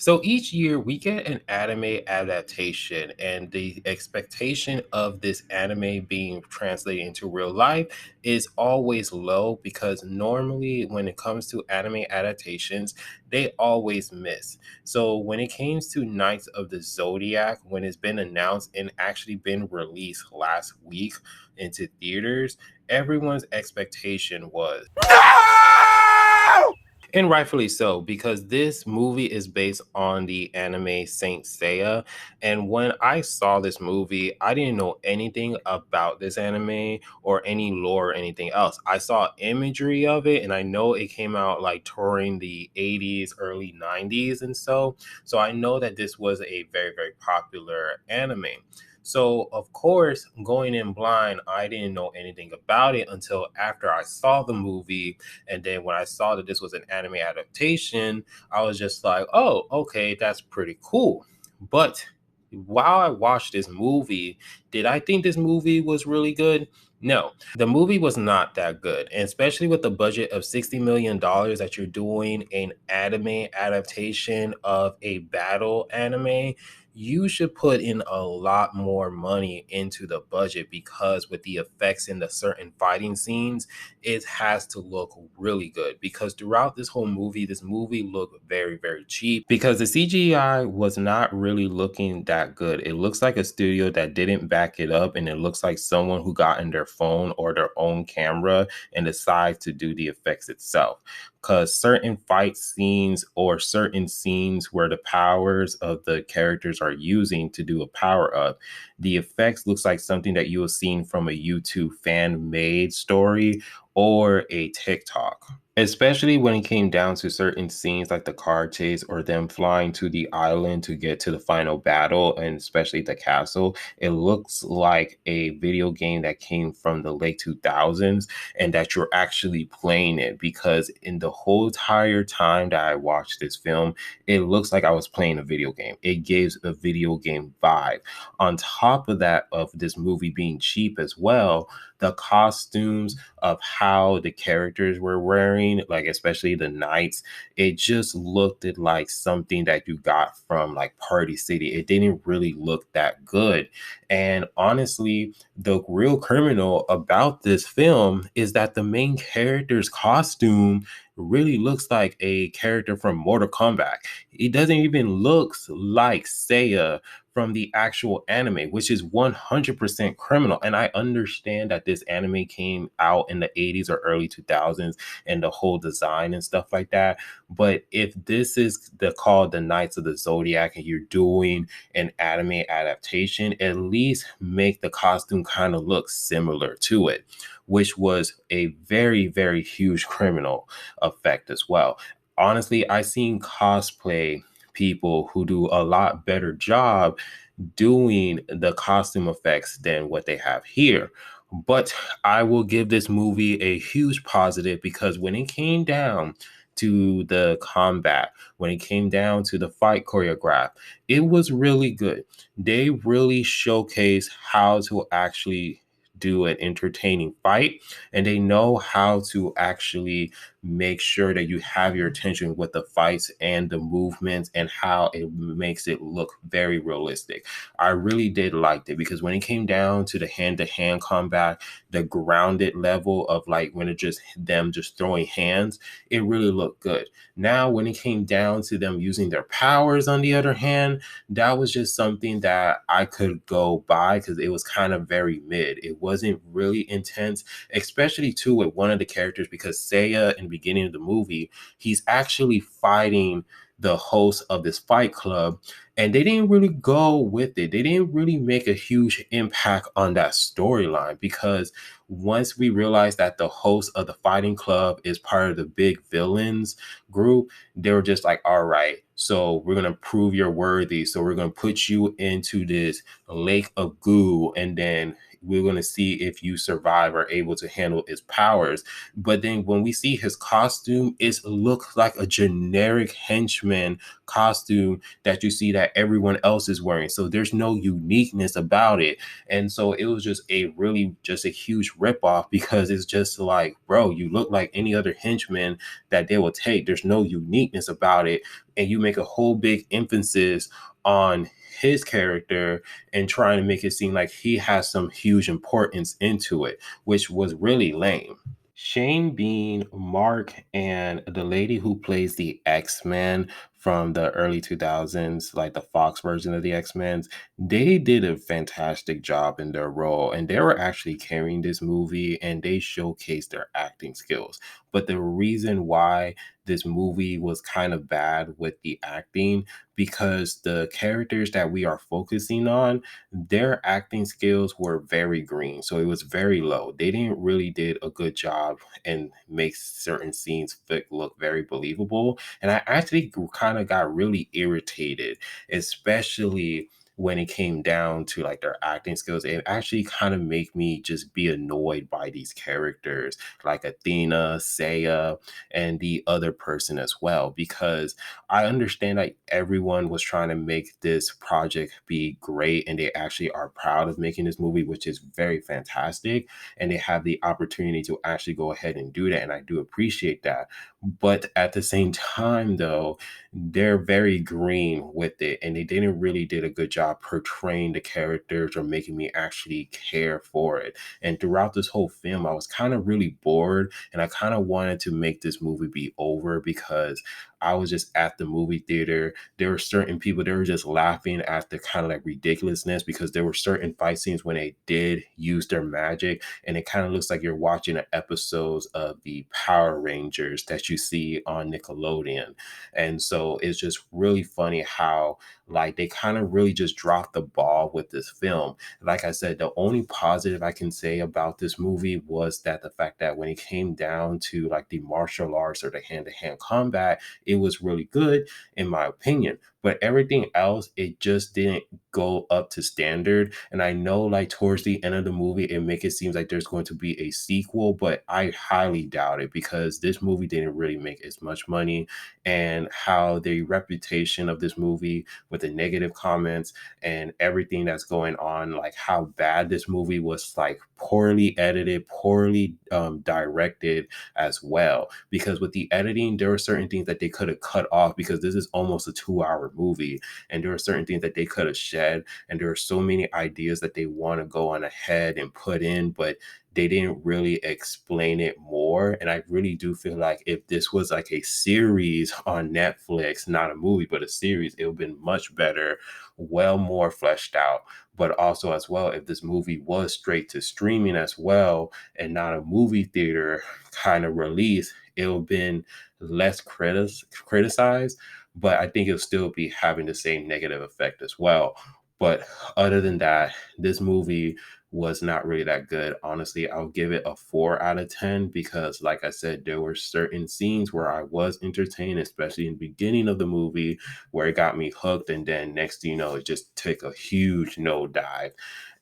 So each year we get an anime adaptation, and the expectation of this anime being translated into real life is always low because normally when it comes to anime adaptations, they always miss. So when it came to Knights of the Zodiac, when it's been announced and actually been released last week into theaters, everyone's expectation was and rightfully so, because this movie is based on the anime Saint Seiya. And when I saw this movie, I didn't know anything about this anime or any lore or anything else. I saw imagery of it, and I know it came out like during the 80s, early 90s, and so I know that this was a very, very popular anime. So, of course, going in blind, I didn't know anything about it until after I saw the movie, and then when I saw that this was an anime adaptation, I was just like, oh, okay, that's pretty cool. But while I watched this movie, did I think this movie was really good? No, the movie was not that good. And especially with the budget of $60 million that you're doing an anime adaptation of a battle anime, you should put in a lot more money into the budget because with the effects in the certain fighting scenes, it has to look really good because throughout this movie looked very, very cheap because the CGI was not really looking that good. It looks like a studio that didn't back it up, and it looks like someone who got in their phone or their own camera and decided to do the effects itself. Because certain fight scenes or certain scenes where the powers of the characters are using to do a power up, the effects looks like something that you have seen from a YouTube fan made story or a TikTok. Especially when it came down to certain scenes like the car chase or them flying to the island to get to the final battle, and especially the castle, it looks like a video game that came from the late 2000s and that you're actually playing it because in the whole entire time that I watched this film, it looks like I was playing a video game. It gives a video game vibe. On top of that, of this movie being cheap as well, the costumes of how the characters were wearing, like especially the knights, it just looked like something that you got from like Party City. It didn't really look that good. And honestly, the real criminal about this film is that the main character's costume really looks like a character from Mortal Kombat. It doesn't even look like Seiya from the actual anime, which is 100% criminal. And I understand that this anime came out in the 80s or early 2000s and the whole design and stuff like that. But if this is called the Knights of the Zodiac and you're doing an anime adaptation, at least make the costume kind of look similar to it, which was a very, very huge criminal effect as well. Honestly, I've seen cosplay people who do a lot better job doing the costume effects than what they have here. But I will give this movie a huge positive because when it came down to the combat, when it came down to the fight choreograph, it was really good. They really showcase how to actually do an entertaining fight, and they know how to actually make sure that you have your attention with the fights and the movements and how it makes it look very realistic. I really did like it because when it came down to the hand-to-hand combat, the grounded level of like when it just them just throwing hands, it really looked good. Now when it came down to them using their powers on the other hand, that was just something that I could go by because it was kind of very mid. It wasn't really intense, especially too with one of the characters because Seiya in the beginning of the movie, he's actually fighting the host of this fight club, and they didn't really go with it. They didn't really make a huge impact on that storyline because once we realized that the host of the fighting club is part of the big villains group, they were just like, all right, so we're going to prove you're worthy. So we're going to put you into this lake of goo, and then we're going to see if you survive or able to handle his powers. But then when we see his costume, it looks like a generic henchman costume that you see that everyone else is wearing. So there's no uniqueness about it. And so it was just a huge ripoff because it's just like, bro, you look like any other henchman that they will take. There's no uniqueness about it. and you make a whole big emphasis on his character and trying to make it seem like he has some huge importance into it, which was really lame. Shane Bean, Mark, and the lady who plays the X-Men from the early 2000s, like the Fox version of the X-Men, they did a fantastic job in their role, and they were actually carrying this movie, and they showcased their acting skills. But the reason why this movie was kind of bad with the acting, because the characters that we are focusing on, their acting skills were very green, so it was very low. They didn't really did a good job and make certain scenes look very believable. And I actually kind of got really irritated, especially when it came down to like their acting skills. It actually kind of make me just be annoyed by these characters like Athena, Saya, and the other person as well, because I understand that everyone was trying to make this project be great and they actually are proud of making this movie, which is very fantastic. And they have the opportunity to actually go ahead and do that. And I do appreciate that. But at the same time, though, they're very green with it and they didn't really did a good job portraying the characters or making me actually care for it. And throughout this whole film, I was kind of really bored and I kind of wanted to make this movie be over because I was just at the movie theater. There were certain people, they were just laughing at the kind of like ridiculousness because there were certain fight scenes when they did use their magic. And it kind of looks like you're watching an episodes of the Power Rangers that you see on Nickelodeon. And so it's just really funny how like they kind of really just dropped the ball with this film. Like I said, the only positive I can say about this movie was that the fact that when it came down to like the martial arts or the hand-to-hand combat, it was really good in my opinion. But everything else, it just didn't go up to standard. And I know like towards the end of the movie, it make it seems like there's going to be a sequel, but I highly doubt it because this movie didn't really make as much money. And how the reputation of this movie with the negative comments and everything that's going on, like how bad this movie was, like poorly edited, poorly directed as well. Because with the editing, there were certain things that they could have cut off because this is almost a 2 hour movie. And there are certain things that they could have shed. And there are so many ideas that they want to go on ahead and put in, but they didn't really explain it more. And I really do feel like if this was like a series on Netflix, not a movie, but a series, it would have been much better, well more fleshed out. But also as well, if this movie was straight to streaming as well and not a movie theater kind of release, it would have been less criticized, but I think it'll still be having the same negative effect as well. But other than that, this movie was not really that good. Honestly, I'll give it a 4 out of 10 because, like I said, there were certain scenes where I was entertained, especially in the beginning of the movie, where it got me hooked. And then next thing you know, it just took a huge no dive.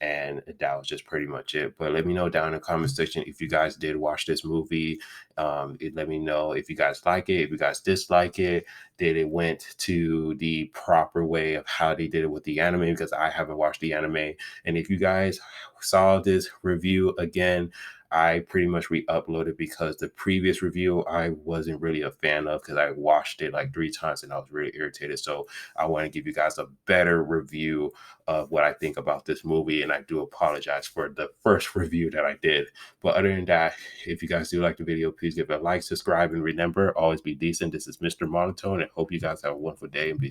And that was just pretty much it. But let me know down in the comment section if you guys did watch this movie. Let me know if you guys like it, if you guys dislike it, did it went to the proper way of how they did it with the anime because I haven't watched the anime. And if you guys saw this review again, I pretty much re-uploaded because the previous review I wasn't really a fan of because I watched it like 3 times and I was really irritated. So I want to give you guys a better review of what I think about this movie. And I do apologize for the first review that I did. But other than that, if you guys do like the video, please give it a like, subscribe, and remember, always be decent. This is Mr. Monotone, and hope you guys have a wonderful day and be